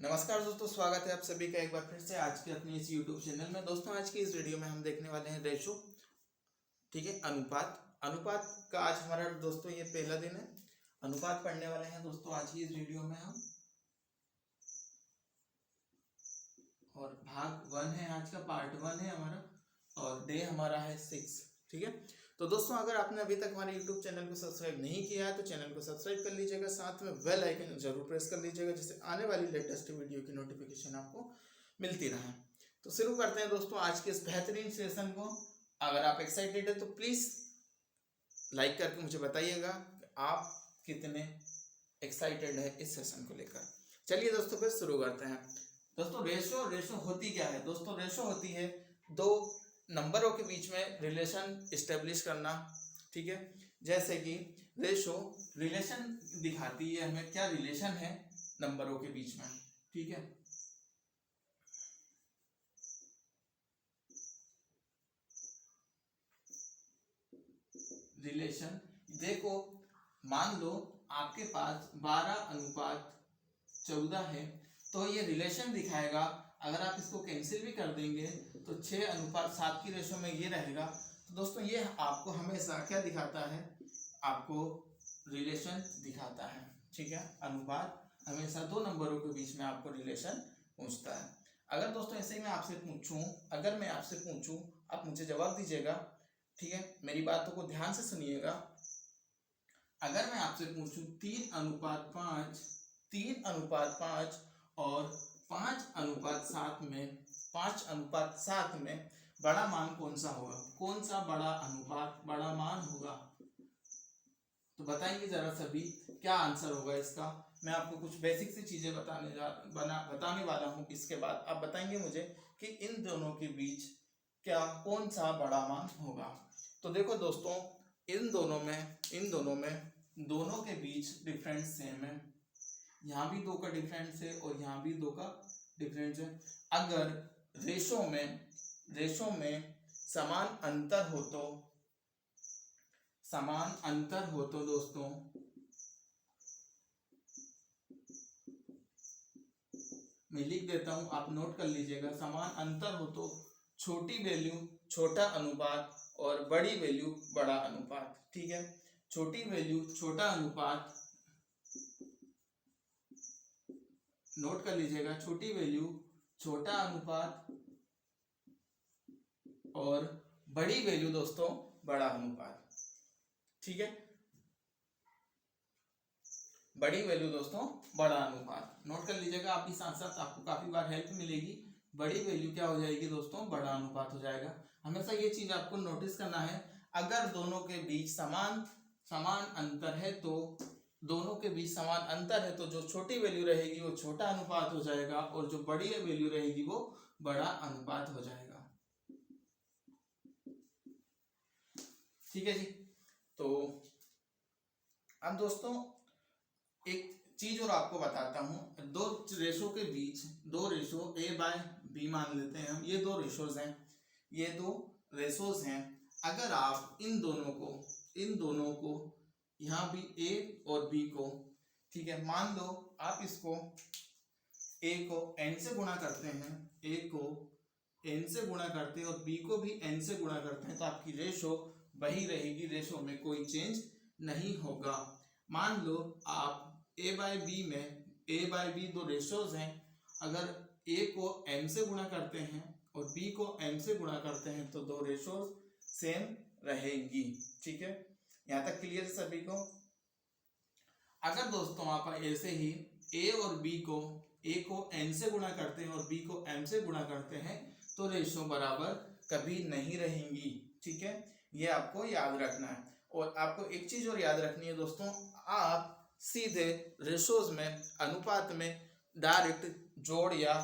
नमस्कार दोस्तों, स्वागत है आप सभी का एक बार फिर से आज के अपने इस YouTube चैनल में। दोस्तों आज की इस वीडियो में हम देखने वाले हैं रेशो, ठीक है, अनुपात का आज हमारा दोस्तों ये पहला दिन है। अनुपात पढ़ने वाले हैं दोस्तों आज की इस वीडियो में हम, और भाग 1 है, आज का पार्ट 1 है हमारा, और डे हमारा है 6, ठीक है। तो दोस्तों अगर आपने अभी तक हमारे YouTube चैनल को सब्सक्राइब नहीं किया है तो चैनल को सब्सक्राइब कर लीजिएगा, साथ में बेल आइकन जरूर प्रेस कर लीजिएगा जिससे आने वाली लेटेस्ट वीडियो की नोटिफिकेशन आपको मिलती रहे। तो शुरू करते हैं दोस्तों आज के इस बेहतरीन सेशन को। अगर आप एक्साइटेड है तो प्लीज़ लाइक करके मुझे बताइएगा कि आप कितने एक्साइटेड है इस सेशन को लेकर। चलिए दोस्तों फिर शुरू करते हैं। दोस्तों रेशो होती क्या है? दोस्तों रेशो होती है दो नंबरों के बीच में रिलेशन इस्टेब्लिश करना, ठीक है। जैसे कि रेशो रिलेशन दिखाती है हमें क्या रिलेशन है नंबरों के बीच में, ठीक है। रिलेशन देखो, मान लो आपके पास 12:14 है तो ये रिलेशन दिखाएगा। अगर आप इसको कैंसिल भी कर देंगे तो 6:7 की रेशो में ये रहेगा। तो दोस्तों ये आपको हमेशा क्या दिखाता है? आपको रिलेशन दिखाता है, ठीक है। अनुपात हमेशा दो नंबरों के बीच में आपको रिलेशन पूछता है। अगर दोस्तों ऐसे ही मैं आपसे पूछूं, अगर मैं आपसे पूछूं, आप मुझे जवाब दीजिएगा, ठीक है। मेरी बातों को ध्यान से सुनिएगा। अगर मैं आपसे पूछूं 3:5 और 5:7 में 5:7 में बड़ा मान कौन सा होगा? कौन सा बड़ा अनुपात बड़ा मान होगा? तो बताएंगे जरा सभी क्या आंसर होगा इसका। मैं आपको कुछ बेसिक सी चीजें बताने वाला हूँ। इसके बाद आप बताएंगे मुझे कि इन दोनों के बीच क्या कौन सा बड़ा मान होगा। तो देखो दोस्तों, इन दोनों में दोनों के बीच डिफरेंस सेम है। यहाँ भी 2 का डिफरेंस है और यहाँ भी 2 का डिफरेंस है। अगर रेशो में समान अंतर हो तो दोस्तों मैं लिख देता हूं, आप नोट कर लीजिएगा। समान अंतर हो तो छोटी वैल्यू छोटा अनुपात और बड़ी वैल्यू बड़ा अनुपात, ठीक है। छोटी वैल्यू छोटा अनुपात, नोट कर लीजिएगा, छोटी वैल्यू छोटा अनुपात और बड़ी वैल्यू दोस्तों बड़ा अनुपात, ठीक है। बड़ी वैल्यू दोस्तों बड़ा अनुपात, नोट कर लीजिएगा। आप भी साथ साथ आपको काफी बार हेल्प मिलेगी। बड़ी वैल्यू क्या हो जाएगी दोस्तों? बड़ा अनुपात हो जाएगा। हमेशा ये चीज आपको नोटिस करना है। अगर दोनों के बीच समान अंतर है तो जो छोटी वैल्यू रहेगी वो छोटा अनुपात हो जाएगा और जो बड़ी वैल्यू रहेगी वो बड़ा अनुपात हो जाएगा, ठीक है जी। तो अब दोस्तों एक चीज और आपको बताता हूं। दो रेशो A बाय B मान लेते हैं हम। ये दो रेशोज हैं। अगर आप इन दोनों को यहाँ भी A और B को, ठीक है, मान लो आप इसको A को n से गुणा करते हैं, A को n से गुणा करते हैं और B को भी n से गुणा करते हैं तो आपकी रेशो वही रहेगी, रेशो में कोई चेंज नहीं होगा। मान लो आप A बाय B दो रेशोज हैं। अगर A को m से गुणा करते हैं और B को m से गुणा करते हैं तो दो रेशोज सेम रहेगी, ठीक है। यहाँ तक क्लियर है सभी को? अगर दोस्तों आप ऐसे ही A को n से गुणा करते हैं और B को m से गुणा करते हैं तो रेशो बराबर कभी नहीं रहेंगी, ठीक है। ये आपको याद रखना है। और आपको एक चीज और याद रखनी है दोस्तों, आप सीधे रेशोज में, अनुपात में डायरेक्ट जोड़ या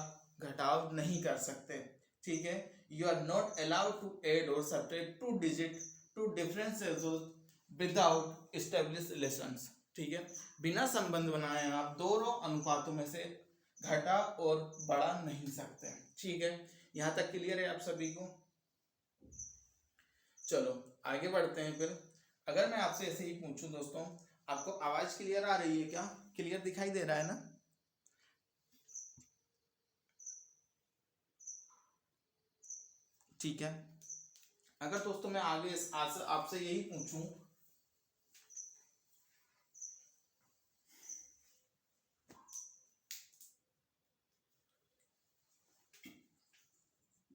घटाव नहीं कर सकते, ठीक है। You are not allowed to add or subtract two digit to different ratios without established relations, ठीक है। बिना संबंध बनाए आप दोनों अनुपातों में से घटा और बढ़ा नहीं सकते, ठीक है। यहां तक क्लियर है आप सभी को? चलो आगे बढ़ते हैं फिर। अगर मैं आपसे ऐसे ही पूछूं दोस्तों, आपको आवाज क्लियर आ रही है क्या? क्लियर दिखाई दे रहा है ना? ठीक है। अगर दोस्तों मैं आगे आपसे यही पूछूं,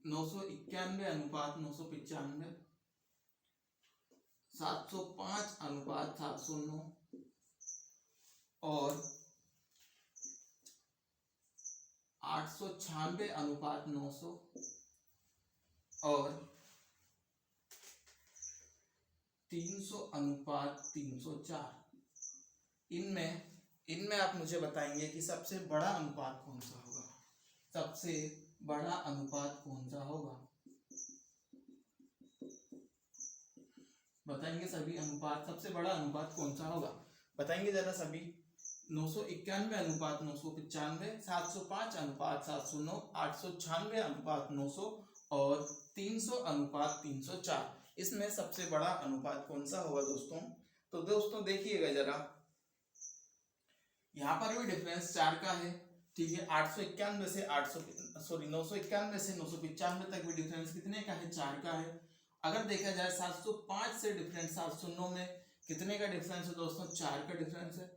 नौ सौ इक्यानवे अनुपात 995, 705 अनुपात 709 और 896 अनुपात 900 और 300 अनुपात 304, इनमें आप मुझे बताएंगे कि सबसे बड़ा अनुपात कौन सा होगा, सबसे बड़ा अनुपात कौन सा होगा, बताएंगे सभी। अनुपात सबसे बड़ा अनुपात कौन सा होगा, बताएंगे जरा सभी। 991 अनुपात 995, 705 अनुपात 709, 896 अनुपात 900 और 300 अनुपात 304, इसमें सबसे बड़ा अनुपात कौन सा होगा दोस्तों। तो दोस्तों देखिएगा जरा, यहाँ पर भी डिफरेंस 4 का है, ठीक है। 891 से 991 से 995 तक भी डिफरेंस कितने का है, 4 का है। अगर देखा जाए 705 से डिफरेंस 709 में कितने का डिफरेंस है दोस्तों, 4 का डिफरेंस है।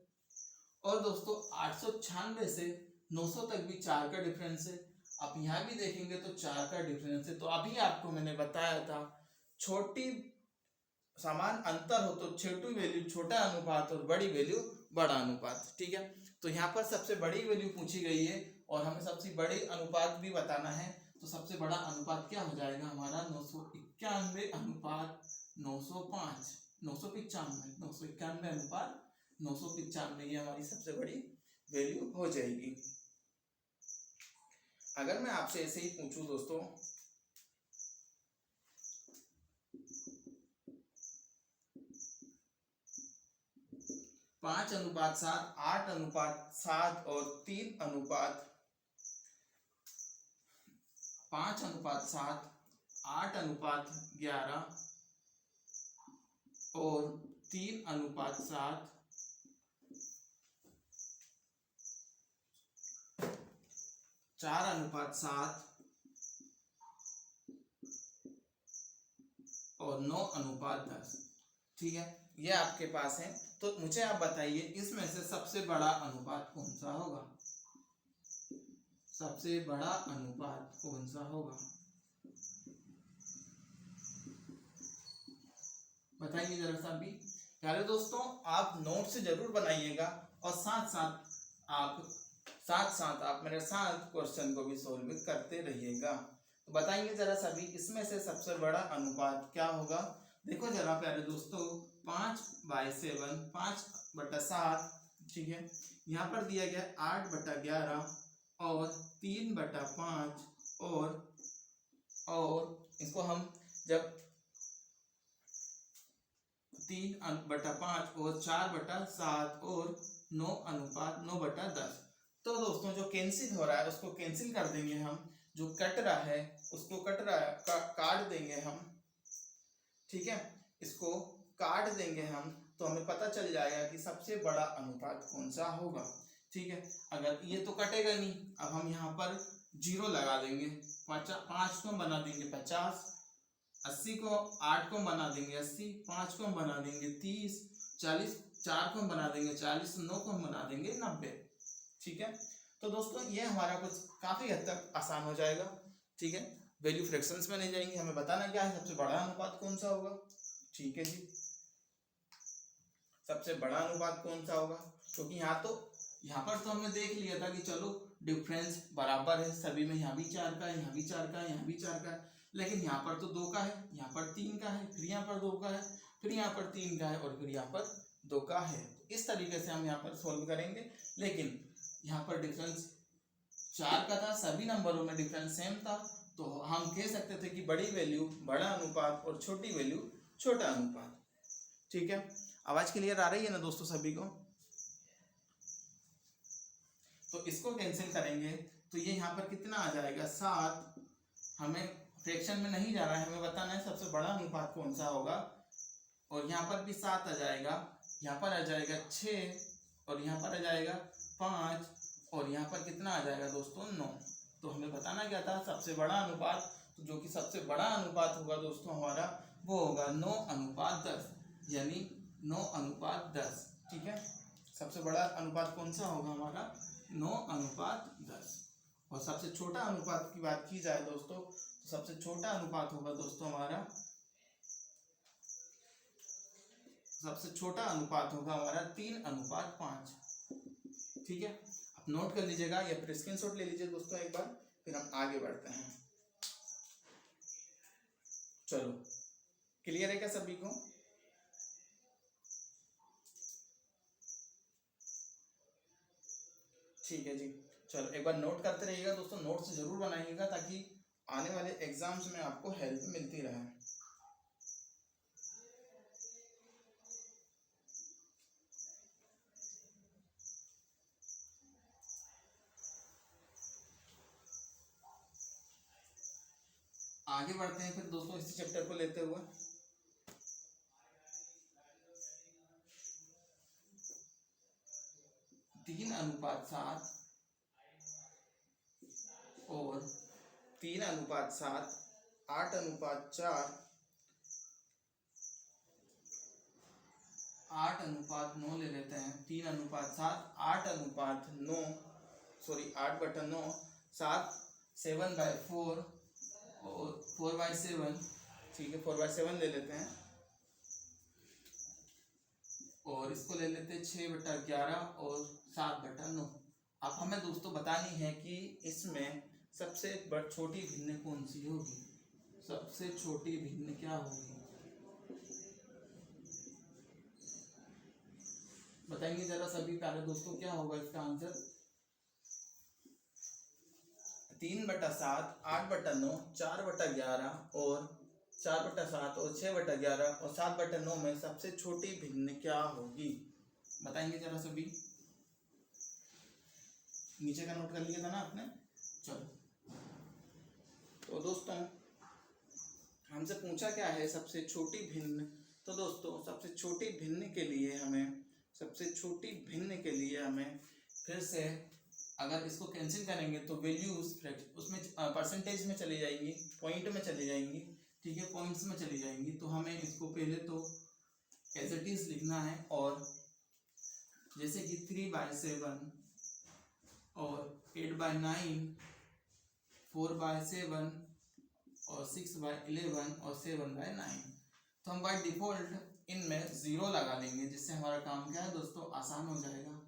और दोस्तों 896 से 900 तक भी 4 का डिफरेंस है। आप यहाँ भी देखेंगे तो 4 का डिफरेंस है। तो अभी आपको मैंने बताया था, छोटी समान अंतर हो तो छोटी वैल्यू छोटा अनुपात और बड़ी वैल्यू बड़ा अनुपात, ठीक है। तो यहाँ पर सबसे बड़ी वैल्यू पूछी गई है और हमें सबसे बड़ी अनुपात भी बताना है। तो सबसे बड़ा अनुपात क्या हो जाएगा हमारा, 991 अनुपात 905, 991 अनुपात 995, ये हमारी सबसे बड़ी वैल्यू हो जाएगी। अगर मैं आपसे ऐसे ही पूछूं दोस्तों, 5 अनुपात 7, 8 अनुपात 7 और 3 अनुपात 5 अनुपात 7, 8 अनुपात 11 और 3 अनुपात 7, 4 अनुपात 7 और 9 अनुपात 10, ठीक है। ये आपके पास है। तो मुझे आप बताइए इसमें से सबसे बड़ा अनुपात कौन सा होगा, सबसे बड़ा अनुपात कौन सा होगा, बताइए जरा सा भी। प्यारे दोस्तों आप नोट से जरूर बनाइएगा और साथ साथ आप मेरे साथ क्वेश्चन को भी सोल्व करते रहिएगा। तो बताइए जरा सभी, इसमें से सबसे बड़ा अनुपात क्या होगा। देखो जरा प्यारे दोस्तों, 5/7, 5/7, ठीक है। यहाँ पर दिया गया 8/11 और 3/5 और इसको हम जब 3/5 और 4/7 और 9 अनुपात 9/10, तो दोस्तों जो कैंसिल हो रहा है उसको कैंसिल कर देंगे हम, जो कट रहा है उसको काट देंगे हम, ठीक है। इसको काट देंगे हम तो हमें पता चल जाएगा कि सबसे बड़ा अनुपात कौन सा होगा, ठीक है। अगर ये तो कटेगा नहीं, अब हम यहाँ पर 0 लगा देंगे, 5 को बना देंगे 50, 80 को 8 को बना देंगे 80, 5 को बना देंगे 30, 40, 4 को बना देंगे 40, 9 को बना देंगे 90, ठीक है। तो दोस्तों ये हमारा कुछ काफी हद तक आसान हो जाएगा, ठीक है। वैल्यू फ्रैक्शंस में नहीं जाएंगे, हमें बताना क्या है सबसे बड़ा अनुपात कौन सा होगा, ठीक है जी। सबसे बड़ा अनुपात कौन सा होगा, क्योंकि यहाँ पर तो हमने देख लिया था कि चलो डिफरेंस बराबर है सभी में, यहाँ भी 4 का है, यहाँ भी 4 का है, यहाँ भी 4 का है, लेकिन यहाँ पर तो 2 का है, यहाँ पर 3 का है, फिर यहाँ पर 2 का है, फिर यहाँ पर 3 का है और फिर यहाँ पर 2 का है। तो इस तरीके से हम यहाँ पर सोल्व करेंगे, लेकिन यहाँ पर डिफरेंस 4 का था, सभी नंबरों में डिफरेंस सेम था, तो हम कह सकते थे कि बड़ी वैल्यू बड़ा अनुपात और छोटी वैल्यू छोटा अनुपात, ठीक है। आवाज क्लियर आ रही है ना दोस्तों सभी को। तो इसको कैंसिल करेंगे तो ये यहाँ पर कितना आ जाएगा 7, हमें फ्रैक्शन में नहीं जा रहा है, हमें बताना है सबसे बड़ा अनुपात कौन सा होगा, और यहाँ पर भी 7 आ जाएगा, यहाँ पर आ जाएगा 6 और यहाँ पर आ जाएगा 5 और यहाँ पर कितना आ जाएगा दोस्तों 9। तो हमें बताना क्या था, सबसे बड़ा अनुपात तो जो कि सबसे बड़ा अनुपात होगा दोस्तों हमारा वो होगा 9:10, यानी 9:10। ठीक है, सबसे बड़ा अनुपात कौन सा होगा हमारा 9:10। और सबसे छोटा अनुपात की बात की जाए दोस्तों तो सबसे छोटा अनुपात होगा दोस्तों हमारा, सबसे छोटा अनुपात होगा हमारा 3:5। ठीक है, आप नोट कर लीजिएगा या फिर स्क्रीनशॉट ले लीजिए दोस्तों एक बार, फिर हम आगे बढ़ते हैं। चलो, क्लियर है क्या सभी को? ठीक है जी, चलो एक बार नोट करते रहिएगा दोस्तों, नोट्स जरूर बनाइएगा ताकि आने वाले एग्जाम्स में आपको हेल्प मिलती रहे। आगे बढ़ते हैं फिर दोस्तों इसी चैप्टर को लेते हुए। तीन अनुपात 7 और 3:7, 8:4, 8:9 ले लेते हैं। 3:7, 8:9, सॉरी 8/9, 7, 7/4 और 4/7। ठीक है, 4/7 ले लेते हैं और इसको ले लेते हैं 6/11 और 7/9। अब हमें दोस्तों बतानी है कि इसमें सबसे छोटी भिन्न कौन सी होगी, सबसे छोटी भिन्न क्या होगी, बताएंगे जरा सभी प्यारे दोस्तों क्या होगा इसका आंसर। 3/7, 8/9, 4/11 और 4/7 और 6/11 और 7/9 में सबसे छोटी भिन्न क्या होगी, बताएंगे जरा सभी। नीचे का नोट कर लिया था ना आपने। चलो, तो दोस्तों हमसे पूछा क्या है सबसे छोटी भिन्न, तो दोस्तों सबसे छोटी भिन्न के लिए हमें, सबसे छोटी भिन्न के लिए हमें फिर से अगर इसको कैंसिल करेंगे तो वैल्यूज उसमें परसेंटेज में चली जाएंगी, पॉइंट में चली जाएंगी। ठीक है, पॉइंट्स में चली जाएंगी। तो हमें इसको पहले तो एज इट इज लिखना है, और जैसे कि 3/7 और 8/9, 4/7 और 6/11 और 7/9, तो हम बाय डिफॉल्ट इनमें 0 लगा लेंगे, जिससे हमारा काम क्या है दोस्तों आसान हो जाएगा।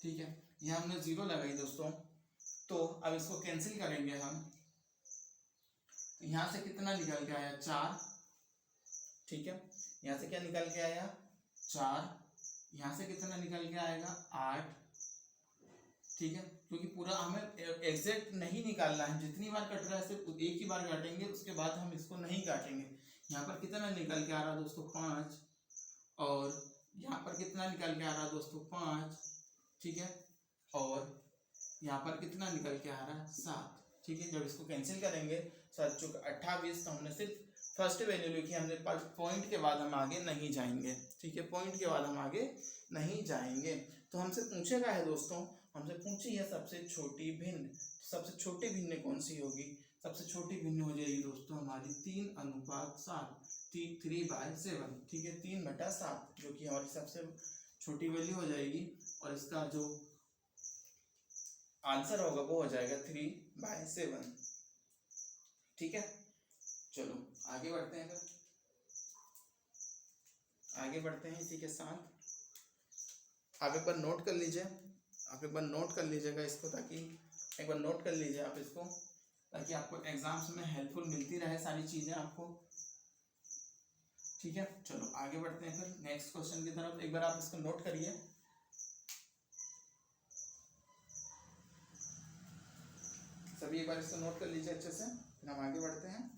ठीक है, यहाँ हमने 0 लगाई दोस्तों। तो अब इसको कैंसिल करेंगे हम, तो यहाँ से कितना निकल के आया 4। ठीक है, यहाँ से क्या निकल के आया 4, यहाँ से कितना निकल के आएगा 8। ठीक है, क्योंकि पूरा हमें एग्जैक्ट नहीं निकालना है, जितनी बार कट रहा है सिर्फ एक ही बार काटेंगे, उसके बाद हम इसको नहीं काटेंगे। यहाँ पर कितना निकल के आ रहा है दोस्तों 5, और यहाँ पर कितना निकल के आ रहा है दोस्तों 5। ठीक है, और यहाँ पर कितना निकल के आ रहा है 7। ठीक है, जब इसको कैंसिल करेंगे 7 चौक 28, तो हमने सिर्फ फर्स्ट वैल्यू लिखी, हमने पॉइंट के बाद हम आगे नहीं जाएंगे। ठीक है, पॉइंट के बाद हम आगे नहीं जाएंगे। तो हमसे पूछेगा है दोस्तों, हमसे पूछी है सबसे छोटी भिन्न, सबसे छोटी भिन्न कौन सी होगी, सबसे छोटी भिन्न हो जाएगी दोस्तों हमारी 3:7, 3/7। ठीक है, 3/7 जो कि हमारी सबसे छोटी वैल्यू हो जाएगी, और इसका जो आंसर होगा वो हो जाएगा 3/7। ठीक है, चलो आगे बढ़ते हैं। फिर आगे बढ़ते हैं इसी के साथ आप एक बार नोट कर लीजिए, आप एक बार नोट कर लीजिएगा इसको, ताकि एक बार नोट कर लीजिए आप इसको, ताकि आपको एग्जाम्स में हेल्पफुल मिलती रहे सारी चीज़ें आपको। ठीक है, चलो आगे बढ़ते हैं फिर नेक्स्ट क्वेश्चन की तरफ। एक बार आप इसको नोट करिए। सभी एक बार इसको नोट कर लीजिए अच्छे से, फिर हम आगे बढ़ते हैं।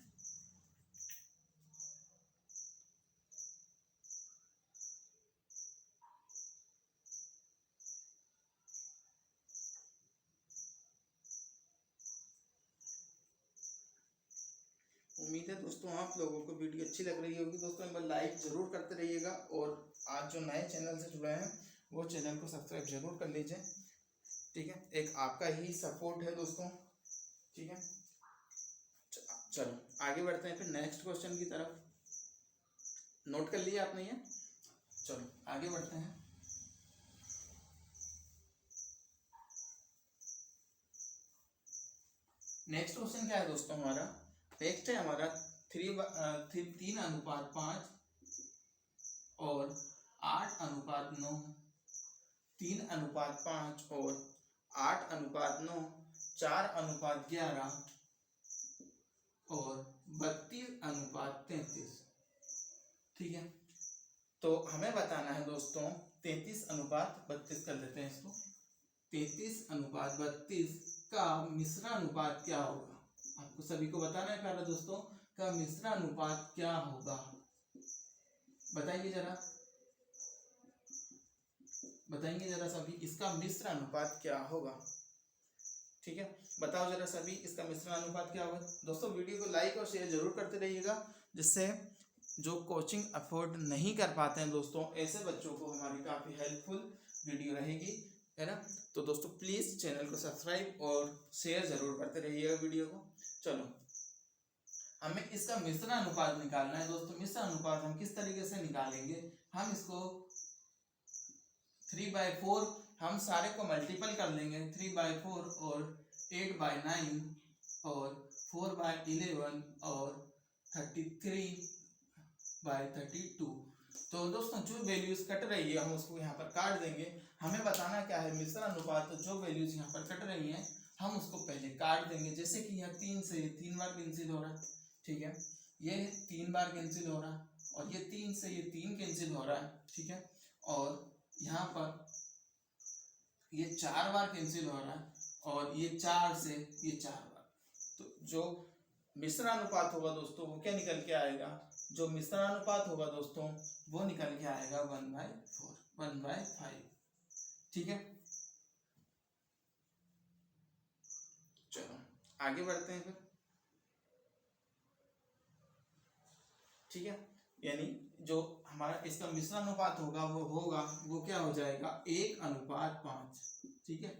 उम्मीद है दोस्तों आप लोगों को वीडियो अच्छी लग रही होगी। दोस्तों एक बार लाइक जरूर करते रहिएगा, और आज जो नए चैनल से जुड़े हैं वो चैनल को सब्सक्राइब जरूर कर लीजिए। ठीक है, एक आपका ही सपोर्ट है दोस्तों। ठीक है, चलो आगे बढ़ते हैं फिर नेक्स्ट क्वेश्चन की तरफ। नोट कर लिया आपने ये? चलो आगे बढ़ते हैं। नेक्स्ट क्वेश्चन क्या है दोस्तों हमारा? नेक्स्ट है हमारा 3:5 और 8:9, 3:5 और 8:9, 4:11 और 32:33। ठीक है, तो हमें बताना है दोस्तों 33:32 कर लेते हैं इसको। 33:32 का मिश्र अनुपात क्या होगा? आपको सभी को बताना है प्यारे दोस्तों का मिश्र अनुपात क्या होगा। बताइए जरा, बताएंगे जरा सभी इसका मिश्र अनुपात क्या होगा। ठीक है, बताओ जरा सभी इसका मिश्र अनुपात क्या होगा। दोस्तों वीडियो को लाइक और शेयर जरूर करते रहिएगा, जिससे जो कोचिंग अफोर्ड नहीं कर पाते हैं दोस्तों, ऐसे बच्चों को हमारी काफ़ी हेल्पफुल वीडियो रहेगी, है ना। तो दोस्तों प्लीज़ चैनल को सब्सक्राइब और शेयर जरूर करते रहिएगा वीडियो को। चलो हमें इसका मिश्र अनुपात निकालना है दोस्तों। मिश्र अनुपात हम किस तरीके से निकालेंगे? हम इसको 3/4 हम सारे को मल्टीपल कर लेंगे। 3/4 और 8/9 और 4/11 और 33/32। तो दोस्तों जो वैल्यूज कट रही है हम उसको यहाँ पर काट देंगे। हमें बताना क्या है मिश्र अनुपात। तो जो वैल्यूज यहाँ पर कट रही हैं हम उसको पहले काट देंगे। जैसे कि यहाँ 3 से 3 बार कैंसिल हो रहा है। ठीक है, ये 3 बार कैंसिल हो रहा है और ये 3 से ये 3 कैंसिल हो रहा है। ठीक है, और यहाँ पर ये 4 बार कैंसिल हो रहा है और ये 4 से ये 4 बार। तो जो मिश्र अनुपात होगा दोस्तों वो क्या निकल के आएगा? जो मिश्र अनुपात होगा दोस्तों वो निकल के आएगा 1/4, 1/5। ठीक है, चलो आगे बढ़ते हैं फिर। ठीक है, यानी जो हमारा इसका मिश्र अनुपात होगा वो क्या हो जाएगा? 1:5। ठीक है,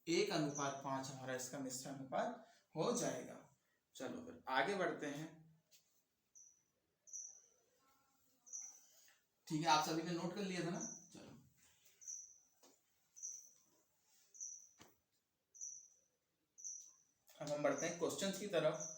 1:5 हमारा इसका मिश्र अनुपात हो जाएगा। चलो फिर आगे बढ़ते हैं। ठीक है, आप सभी ने नोट कर लिया था ना? चलो अब हम बढ़ते हैं क्वेश्चंस की तरफ।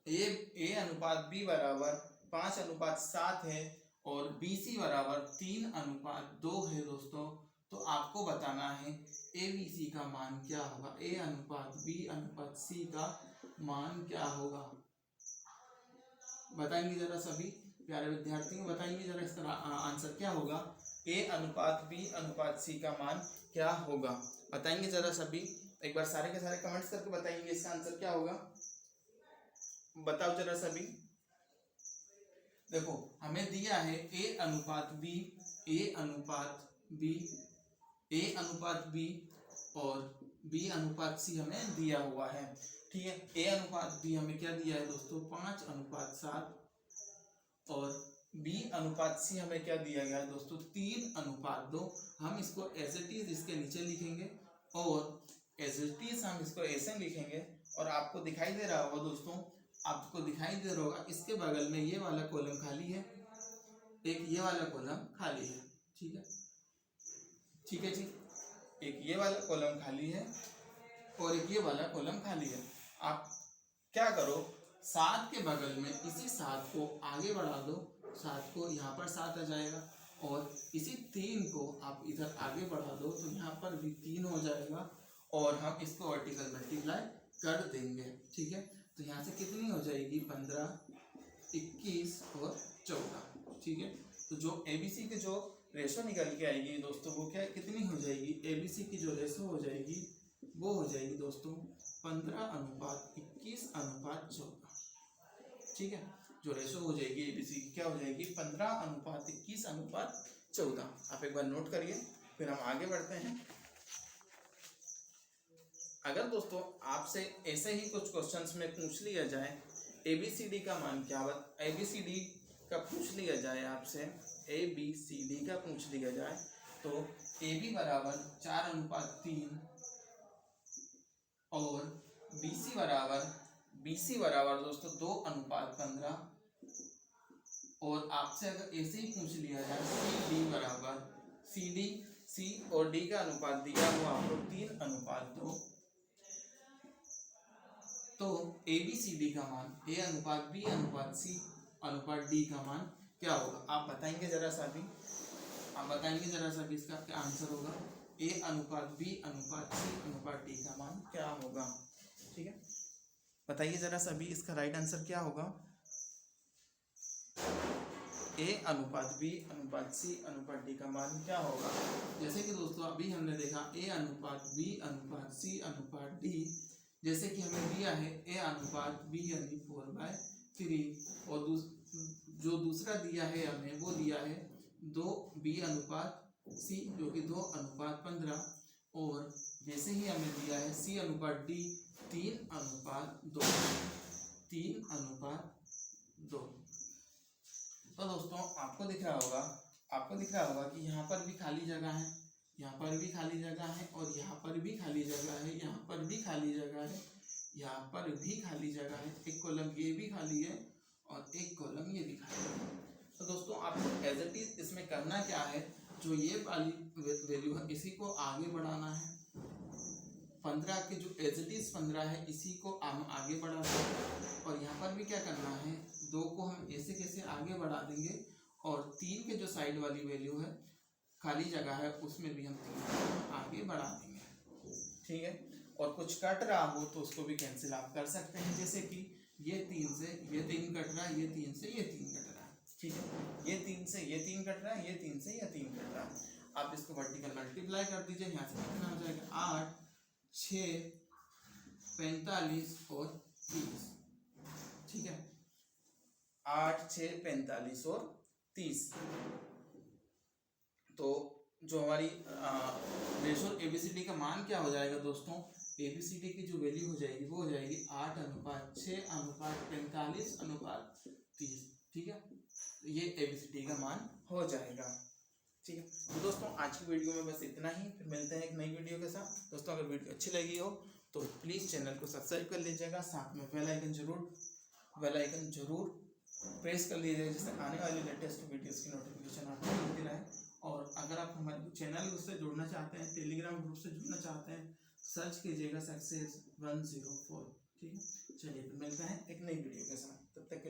ए अनुपात बी बराबर 5:7 है और BC बराबर 3:2 है दोस्तों। तो आपको बताना है ABC का मान क्या होगा। A अनुपात B अनुपात C का मान क्या होगा? बताएंगे जरा सभी प्यारे विद्यार्थियों, बताएंगे जरा इसका आंसर क्या होगा। A अनुपात B अनुपात C का मान क्या होगा? बताएंगे जरा सभी, एक बार सारे के सारे कमेंट्स करके बताएंगे इसका आंसर क्या होगा। बताओ जरा सभी। देखो हमें दिया है A अनुपात B, A अनुपात B, A अनुपात B और B अनुपात C हमें दिया हुआ है। ठीक है, A अनुपात B हमें क्या दिया है दोस्तों? 5:7 और B अनुपात C हमें क्या दिया गया है दोस्तों? 3:2। हम इसको एज इट इज इसके नीचे लिखेंगे और एज इट इज हम इसको ऐसे लिखेंगे। और आपको दिखाई दे रहा होगा दोस्तों, आपको दिखाई दे रहा होगा इसके बगल में ये वाला कॉलम खाली है, एक ये वाला कॉलम खाली है। ठीक है, ठीक है जी, एक ये वाला कॉलम खाली है और एक ये वाला कॉलम खाली है। आप क्या करो, 7 के बगल में इसी 7 को आगे बढ़ा दो। 7 को यहाँ पर 7 आ जाएगा और इसी 3 को आप इधर आगे बढ़ा दो तो यहाँ पर भी 3 हो जाएगा और हम इसको वर्टिकल मल्टीप्लाई कर देंगे। ठीक है, तो यहाँ से कितनी हो जाएगी? 15, 21 और 14। ठीक है, तो जो ABC के जो रेशो निकल के आएगी दोस्तों वो क्या कितनी हो जाएगी? ABC की जो रेशो हो जाएगी वो हो जाएगी दोस्तों 15:21:14। ठीक है, जो रेशो हो जाएगी ABC की क्या हो जाएगी? 15:21:14। आप एक बार नोट करिए, फिर हम आगे बढ़ते हैं। अगर दोस्तों आपसे ऐसे ही कुछ क्वेश्चंस में पूछ लिया जाए ABCD का मान क्या ABCD का पूछ लिया जाए आपसे, ABCD का पूछ लिया जाए तो AB बराबर 4:3 और BC बराबर दोस्तों 2:15 और आपसे अगर ऐसे ही पूछ लिया जाए CD बराबर C और D का अनुपात दिया हुआ आपको 3:2 तो ABCD का मान A/B/C/D का मान क्या होगा? आप बताएंगे जरा सा भी, इसका क्या आंसर होगा? A/B/C/D का मान क्या होगा? ठीक है, बताइए जरा सा भी इसका राइट आंसर क्या होगा? A/B/C/D का मान क्या होगा? जैसे कि दोस्तों अभी हमने देखा A/B/C/D, जैसे कि हमें दिया है A/B यानी 4/3 और जो दूसरा दिया है हमें वो दिया है 2B/C जो कि 2:15 और जैसे ही हमें दिया है C/D 3:2। तो दोस्तों आपको दिख रहा होगा कि यहाँ पर भी खाली जगह है, यहाँ पर भी खाली जगह है और यहाँ पर भी खाली जगह है, यहाँ पर भी खाली जगह है, यहाँ पर भी खाली जगह है। एक कॉलम ये भी खाली है और एक कॉलम ये भी खाली है। तो दोस्तों आपको एज इट इज इसमें करना क्या है, जो ये वाली वैल्यू है इसी को आगे बढ़ाना है। 15 के जो एज इट इज 15 है इसी को हम आगे बढ़ाना है और यहाँ पर भी क्या करना है, 2 को हम ऐसे कैसे आगे बढ़ा देंगे और 3 के जो साइड वाली वैल्यू है खाली जगह है उसमें भी हम 3 आगे बढ़ा देंगे। ठीक है, और कुछ कट रहा हो तो उसको भी कैंसिल आप कर सकते हैं, जैसे कि ये 3 से ये 3 कट रहा है, ये 3 से ये 3 कट रहा है। ठीक है, ये 3 से ये 3 कट रहा है, ये 3 से ये 3 कट रहा है। आप इसको वर्टिकल मल्टीप्लाई कर दीजिए, यहाँ से कितना हो जाएगा 8, 6, 45 और 30। ठीक है, 8, 6, 45 और 30। तो जो हमारी रेशो ABCD का मान क्या हो जाएगा दोस्तों? ABCD की जो वैल्यू हो जाएगी वो हो जाएगी 8:6:45:30। ठीक है, ये ABCD का मान हो जाएगा। ठीक है, तो दोस्तों आज की वीडियो में बस इतना ही, फिर मिलते हैं एक नई वीडियो के साथ। दोस्तों अगर वीडियो अच्छी लगी हो तो प्लीज़ चैनल को सब्सक्राइब कर लीजिएगा, साथ में बेल आइकन जरूर प्रेस कर लीजिएगा, जिससे आने वाली लेटेस्ट वीडियोस की नोटिफिकेशन आपको मिलती रहे। और अगर आप हमारे चैनल से जुड़ना चाहते हैं, टेलीग्राम ग्रुप से जुड़ना चाहते हैं, सर्च कीजिएगा सक्सेस 104। ठीक है, चलिए फिर मिलते हैं एक नई वीडियो के साथ, तब तक